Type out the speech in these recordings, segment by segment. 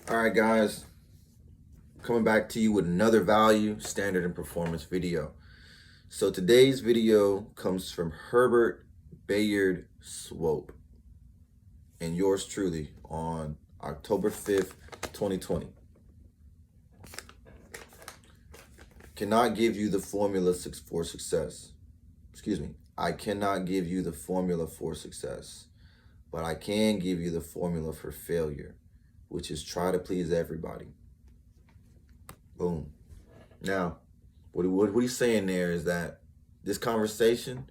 All right, guys, coming back to you with another value, standard, and performance video. So today's video comes from Herbert Bayard Swope and yours truly on October 5th, 2020. Cannot give you the formula for success. Excuse me. I cannot give you the formula for success, but I can give you the formula for failure, which is try to please everybody. Boom. Now, what he's saying there is that this conversation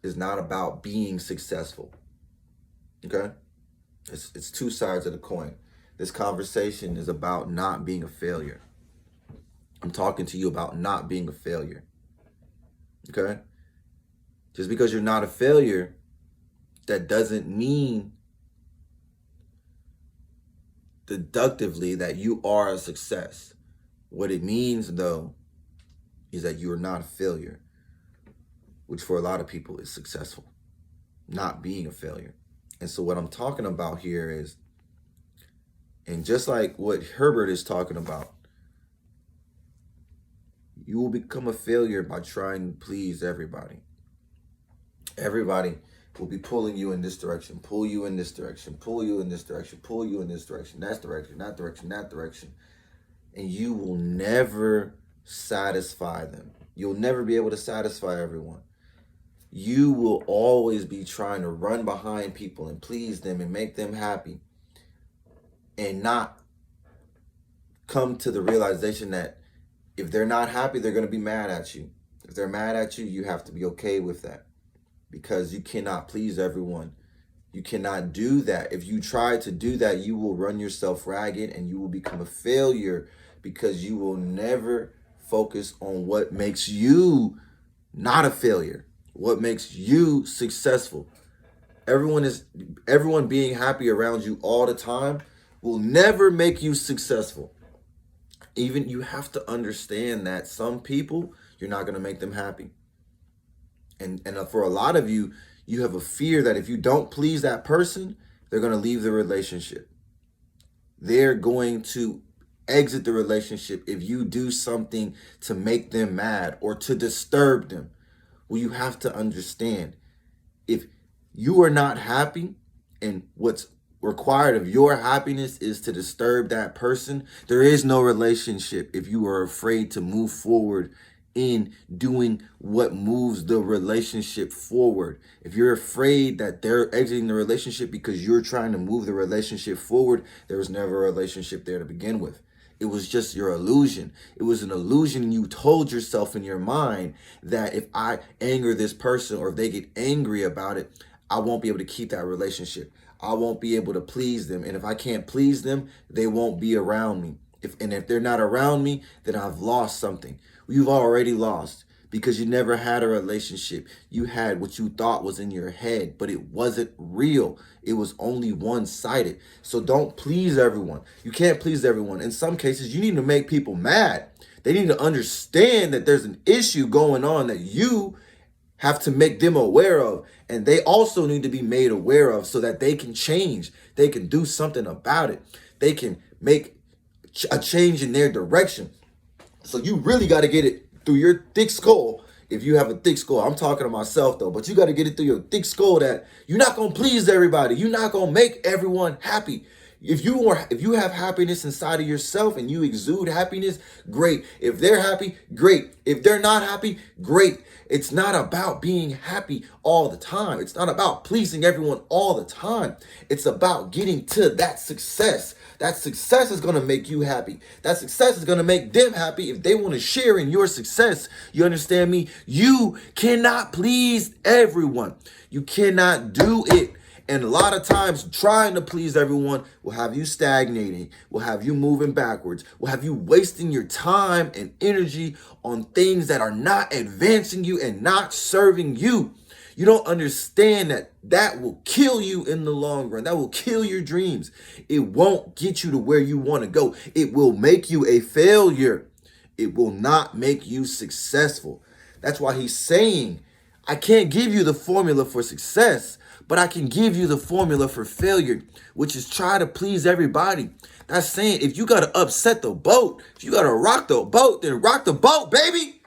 is not about being successful. Okay? It's two sides of the coin. This conversation is about not being a failure. I'm talking to you about not being a failure. Okay? Just because you're not a failure, that doesn't mean deductively that you are a success. What it means, though, is that you are not a failure, which for a lot of people is successful, not being a failure. And so what I'm talking about here is, and just like what Herbert is talking about, you will become a failure by trying to please everybody. Everybody will be pulling you in this direction, pull you in this direction, pull you in this direction, pull you in this direction, that direction, that direction, that direction. And you will never satisfy them. You'll never be able to satisfy everyone. You will always be trying to run behind people and please them and make them happy, and not come to the realization that if they're not happy, they're going to be mad at you. If they're mad at you, you have to be okay with that, because you cannot please everyone. You cannot do that. If you try to do that, you will run yourself ragged and you will become a failure, because you will never focus on what makes you not a failure, what makes you successful. Everyone being happy around you all the time will never make you successful. Even you have to understand that some people, you're not going to make them happy. And for a lot of you, you have a fear that if you don't please that person, they're going to leave the relationship. They're going to exit the relationship if you do something to make them mad or to disturb them. Well, you have to understand, if you are not happy and what's required of your happiness is to disturb that person, there is no relationship if you are afraid to move forward in doing what moves the relationship forward. If you're afraid that they're exiting the relationship because you're trying to move the relationship forward, there was never a relationship there to begin with. It was just your illusion. It was an illusion you told yourself in your mind that if I anger this person or if they get angry about it, I won't be able to keep that relationship. I won't be able to please them. And if I can't please them, they won't be around me. If they're not around me, then I've lost something. You've already lost, because you never had a relationship. You had what you thought was in your head, but it wasn't real. It was only one-sided. So don't please everyone. You can't please everyone. In some cases, you need to make people mad. They need to understand that there's an issue going on that you have to make them aware of, and they also need to be made aware of so that they can change. They can do something about it. They can make a change in their direction. So you really got to get it through your thick skull. If you have a thick skull, I'm talking to myself though, but you got to get it through your thick skull that you're not going to please everybody. You're not going to make everyone happy. If you have happiness inside of yourself and you exude happiness, great. If they're happy, great. If they're not happy, great. It's not about being happy all the time. It's not about pleasing everyone all the time. It's about getting to that success. That success is going to make you happy. That success is going to make them happy if they want to share in your success. You understand me? You cannot please everyone. You cannot do it. And a lot of times trying to please everyone will have you stagnating, will have you moving backwards, will have you wasting your time and energy on things that are not advancing you and not serving you. You don't understand that that will kill you in the long run. That will kill your dreams. It won't get you to where you want to go. It will make you a failure. It will not make you successful. That's why he's saying, I can't give you the formula for success, But I can give you the formula for failure, which is try to please everybody. That's saying if you got to upset the boat, if you got to rock the boat, then rock the boat, baby.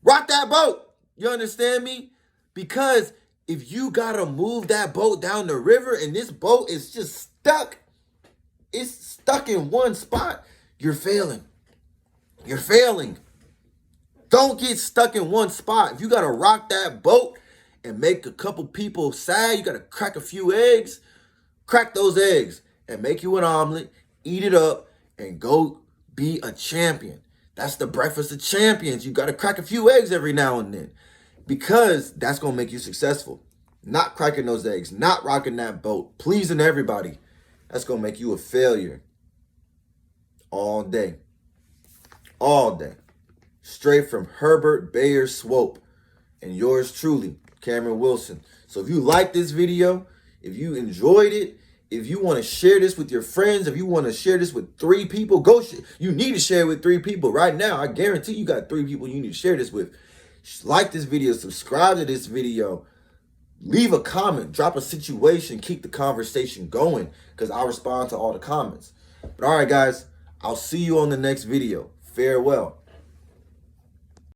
Rock that boat. You understand me? Because if you got to move that boat down the river and this boat is just stuck, it's stuck in one spot, you're failing. You're failing. Don't get stuck in one spot. If you got to rock that boat and make a couple people sad, you got to crack a few eggs. Crack those eggs and make you an omelet, eat it up, and go be a champion. That's the breakfast of champions. You got to crack a few eggs every now and then because that's going to make you successful. Not cracking those eggs, not rocking that boat, pleasing everybody. That's going to make you a failure all day. All day. Straight from Herbert Bayer Swope and yours truly, Cameron Wilson. So if you like this video, if you enjoyed it, if you want to share this with your friends, if you want to share this with 3 people, go you need to share it with 3 people right now. I guarantee you got 3 people you need to share this with. Like this video, subscribe to this video, leave a comment, drop a situation, keep the conversation going because I'll respond to all the comments. But all right, guys, I'll see you on the next video. Farewell.